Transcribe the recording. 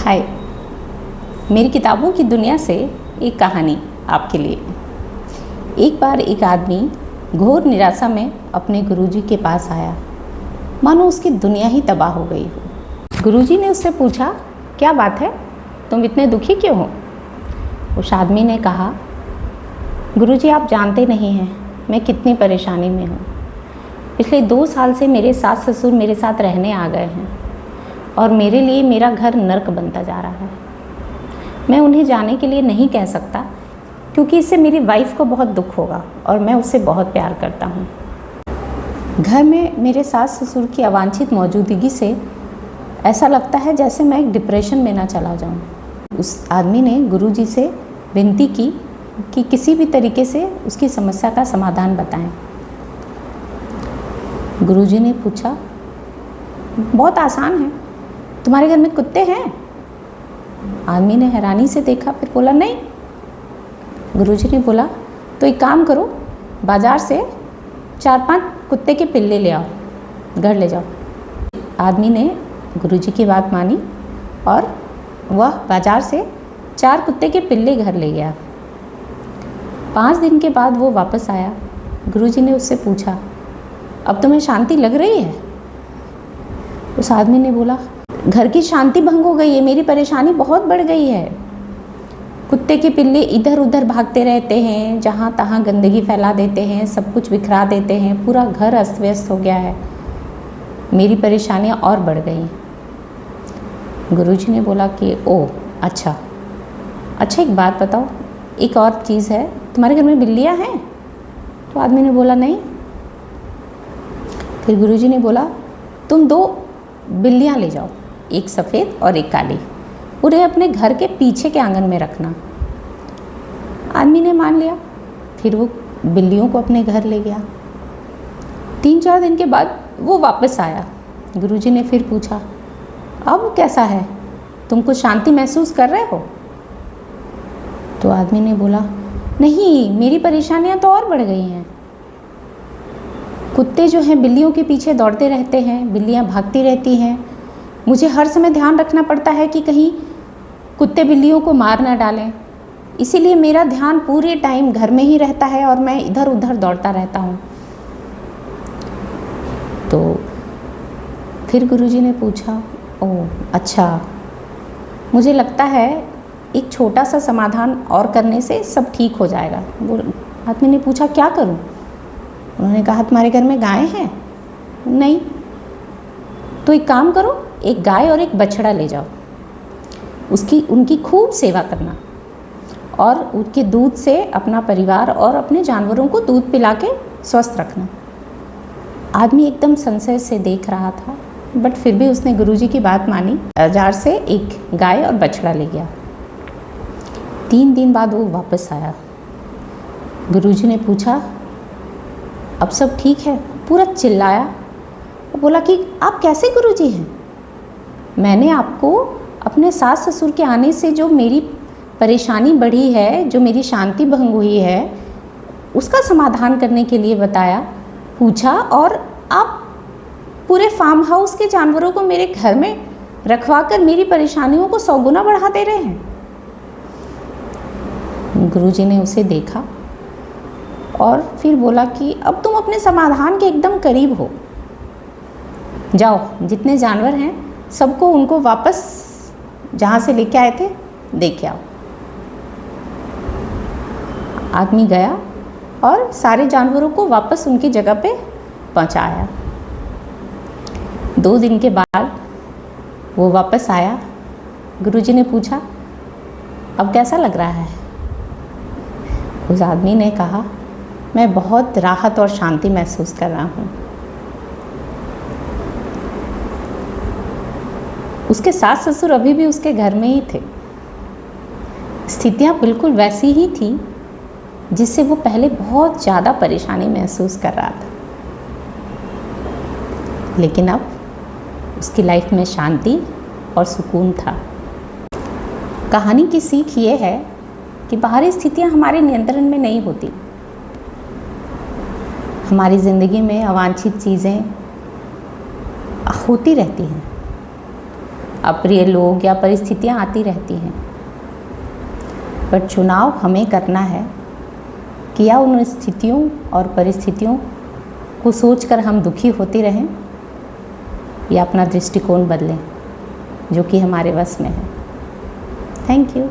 हाय, मेरी किताबों की दुनिया से एक कहानी आपके लिए। एक बार एक आदमी घोर निराशा में अपने गुरुजी के पास आया, मानो उसकी दुनिया ही तबाह हो गई हो। गुरुजी ने उससे पूछा, क्या बात है, तुम इतने दुखी क्यों हो? उस आदमी ने कहा, गुरुजी आप जानते नहीं हैं मैं कितनी परेशानी में हूँ। पिछले 2 साल से मेरे सास ससुर मेरे साथ रहने आ गए हैं और मेरे लिए मेरा घर नर्क बनता जा रहा है। मैं उन्हें जाने के लिए नहीं कह सकता क्योंकि इससे मेरी वाइफ को बहुत दुख होगा और मैं उससे बहुत प्यार करता हूँ। घर में मेरे सास ससुर की अवांछित मौजूदगी से ऐसा लगता है जैसे मैं एक डिप्रेशन में ना चला जाऊँ। उस आदमी ने गुरुजी से विनती की कि किसी भी तरीके से उसकी समस्या का समाधान बताएं। गुरुजी ने पूछा, बहुत आसान है, तुम्हारे घर में कुत्ते हैं? आदमी ने हैरानी से देखा, फिर बोला नहीं। गुरुजी ने बोला, तो एक काम करो, बाज़ार से 4-5 कुत्ते के पिल्ले ले आओ, घर ले जाओ। आदमी ने गुरुजी की बात मानी और वह बाज़ार से 4 कुत्ते के पिल्ले घर ले गया। 5 दिन के बाद वो वापस आया। गुरुजी ने उससे पूछा, अब तुम्हें शांति लग रही है? उस आदमी ने बोला, घर की शांति भंग हो गई है, मेरी परेशानी बहुत बढ़ गई है। कुत्ते के पिल्ले इधर उधर भागते रहते हैं, जहाँ तहाँ गंदगी फैला देते हैं, सब कुछ बिखरा देते हैं, पूरा घर अस्त व्यस्त हो गया है, मेरी परेशानियाँ और बढ़ गई। गुरुजी ने बोला कि ओह अच्छा, एक बात बताओ, एक और चीज़ है, तुम्हारे घर में बिल्लियाँ हैं? तो आदमी ने बोला नहीं। फिर गुरुजी ने बोला, तुम 2 बिल्लियाँ ले जाओ, एक सफ़ेद और एक काली, उन्हें अपने घर के पीछे के आंगन में रखना। आदमी ने मान लिया। फिर वो बिल्लियों को अपने घर ले गया। 3-4 दिन के बाद वो वापस आया। गुरुजी ने फिर पूछा, अब कैसा है, तुम कुछ शांति महसूस कर रहे हो? तो आदमी ने बोला, नहीं, मेरी परेशानियां तो और बढ़ गई हैं। कुत्ते जो हैं बिल्लियों के पीछे दौड़ते रहते हैं, बिल्लियां भागती रहती हैं, मुझे हर समय ध्यान रखना पड़ता है कि कहीं कुत्ते बिल्लियों को मार ना डालें, इसीलिए मेरा ध्यान पूरे टाइम घर में ही रहता है और मैं इधर उधर दौड़ता रहता हूँ। तो फिर गुरुजी ने पूछा, ओह अच्छा, मुझे लगता है एक छोटा सा समाधान और करने से सब ठीक हो जाएगा। वो आदमी ने पूछा, क्या करूँ? उन्होंने कहा, तुम्हारे घर में गाय हैं? नहीं। तो एक काम करो, एक गाय और एक बछड़ा ले जाओ, उनकी खूब सेवा करना और उनके दूध से अपना परिवार और अपने जानवरों को दूध पिला के स्वस्थ रखना। आदमी एकदम संशय से देख रहा था, बट फिर भी उसने गुरुजी की बात मानी। बाजार से एक गाय और बछड़ा ले गया। 3 दिन बाद वो वापस आया। गुरुजी ने पूछा, अब सब ठीक है? पूरा चिल्लाया। वो बोला कि आप कैसे गुरुजी हैं? मैंने आपको अपने सास ससुर के आने से जो मेरी परेशानी बढ़ी है, जो मेरी शांति भंग हुई है, उसका समाधान करने के लिए बताया, पूछा, और आप पूरे फार्म हाउस के जानवरों को मेरे घर में रखवा कर मेरी परेशानियों को 100 गुना बढ़ा दे रहे हैं। गुरुजी ने उसे देखा और फिर बोला कि अब तुम अपने समाधान के एकदम करीब हो, जाओ, जितने जानवर हैं सबको उनको वापस जहाँ से लेके आए थे देके आओ। आदमी गया और सारे जानवरों को वापस उनकी जगह पे पहुँचाया। 2 दिन के बाद वो वापस आया। गुरुजी ने पूछा, अब कैसा लग रहा है? उस आदमी ने कहा, मैं बहुत राहत और शांति महसूस कर रहा हूँ। उसके सास ससुर अभी भी उसके घर में ही थे। स्थितियाँ बिल्कुल वैसी ही थी जिससे वो पहले बहुत ज़्यादा परेशानी महसूस कर रहा था, लेकिन अब उसकी लाइफ में शांति और सुकून था। कहानी की सीख ये है कि बाहरी स्थितियाँ हमारे नियंत्रण में नहीं होती। हमारी ज़िंदगी में अवांछित चीज़ें होती रहती हैं। अप्रिय लोग या परिस्थितियाँ आती रहती हैं, पर चुनाव हमें करना है कि या उन स्थितियों और परिस्थितियों को सोचकर हम दुखी होते रहें या अपना दृष्टिकोण बदलें, जो कि हमारे वश में है। Thank you.